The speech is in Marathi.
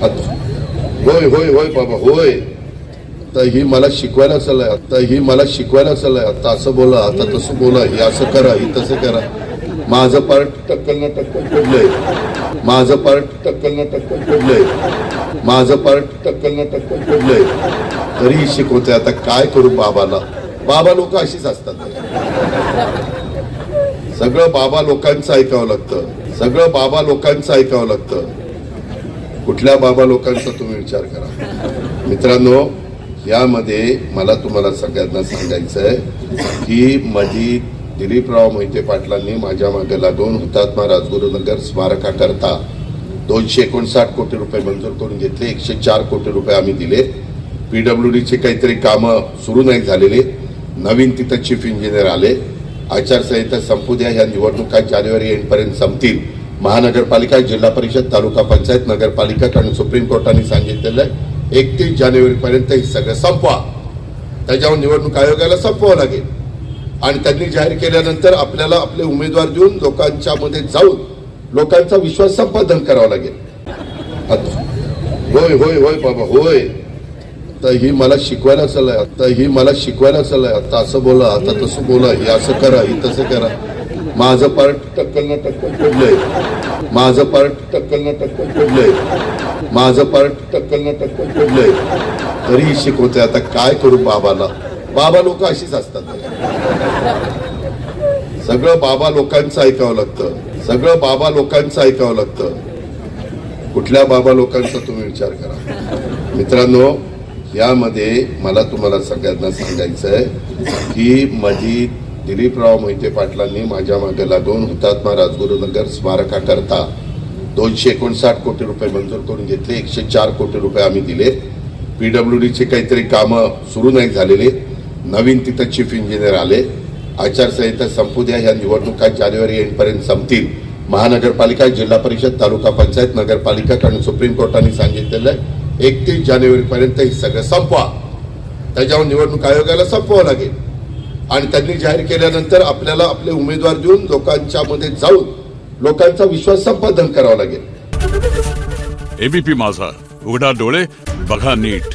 होय होय होय बाबा होय. तर ही मला शिकवायला चाललंय, आता ही मला शिकवायला चाललंय, आता असं बोला, आता तसं बोला, हे असं करा, हे तसं करा. माझं पार्ट टक्कल ना टक्कल पडलंय, माझं पार्ट टक्कल ना टक्कल पडलंय, माझं पार्ट टक्कल ना टक्कल पडलंय, तरीही शिकवते. आता काय करू बाबाला? बाबा लोक अशीच असतात. सगळं बाबा लोकांचं ऐकावं लागतं, सगळं बाबा लोकांचं ऐकावं लागतं. कुठल्या बाबा लोकांचा तुम्ही विचार करा. मित्रांनो, यामध्ये मला तुम्हाला सगळ्यांना सांगायचं आहे की मधी दिलीपराव मोहिते पाटलांनी माझ्या मागे लागून हुतात्मा राजगुरुनगर स्मारकाकरता 259 कोटी रुपये मंजूर करून घेतले. 104 कोटी रुपये आम्ही दिले. PWDचे काहीतरी कामं सुरू नाही झालेले. नवीन तिथं चीफ इंजिनियर आले. आचारसंहिता संपू द्या, ह्या निवडणुका जानेवारी एंडपर्यंत संपतील. महानगरपालिका, जिल्हा परिषद, तालुका पंचायत, नगरपालिका आणि सुप्रीम कोर्टाने सांगितलेलं आहे 31 जानेवारीपर्यंत हे सगळं संपवा. त्याच्यावर निवडणूक आयोगाला संपवावं लागेल आणि त्यांनी जाहीर केल्यानंतर आपल्याला आपले उमेदवार देऊन लोकांच्या मध्ये जाऊन लोकांचा विश्वास संपादन करावा लागेल. होय होय होय बाबा होय. तर ही मला शिकवायला चाललंय, आता ही मला शिकवायला चाललंय, आता असं बोला, आता तसं बोला, हे असं करा, हे तसं करा. माझं पार्ट टक्कल ना टक्कल पडलंय, माझं पार्ट टक्कल ना टक्कल पडलंय, माझं पार्ट टक्कल ना टक्कल पडलंय, तरीही शिकवते. आता काय करू बाबाला? बाबा लोक अशीच असतात. सगळं बाबा लोकांचं ऐकावं लागतं, सगळं बाबा लोकांचं ऐकावं लागतं. कुठल्या बाबा लोकांचा तुम्ही विचार करा. मित्रांनो, यामध्ये मला तुम्हाला सगळ्यांना सांगायचं आहे की मधी दिलीपराव मोहिते पाटलांनी माझ्या मागे लागून हुतात्मा राजगुरुनगर स्मारकाकरता 259 कोटी रुपये मंजूर करून घेतले. 104 कोटी रुपये आम्ही दिले. PWDचे काहीतरी कामं सुरू नाही झालेले. नवीन तिथं चीफ इंजिनियर आले. आचारसंहिता संपू द्या, ह्या निवडणुका जानेवारी एंडपर्यंत संपतील. महानगरपालिका, जिल्हा परिषद, तालुका पंचायत, नगरपालिका आणि सुप्रीम कोर्टाने सांगितलेलं आहे 31 जानेवारीपर्यंत हे सगळं संपवा. त्याच्यावर निवडणूक आयोगाला संपवावं लागेल आणि त्यांनी जाहीर केल्यानंतर आपल्याला आपले उमेदवार देऊन लोकांच्या मध्ये जाऊन लोकांचा विश्वास संपादन करावा लागेल. ABP माझा, उघडा डोळे बघा नीट.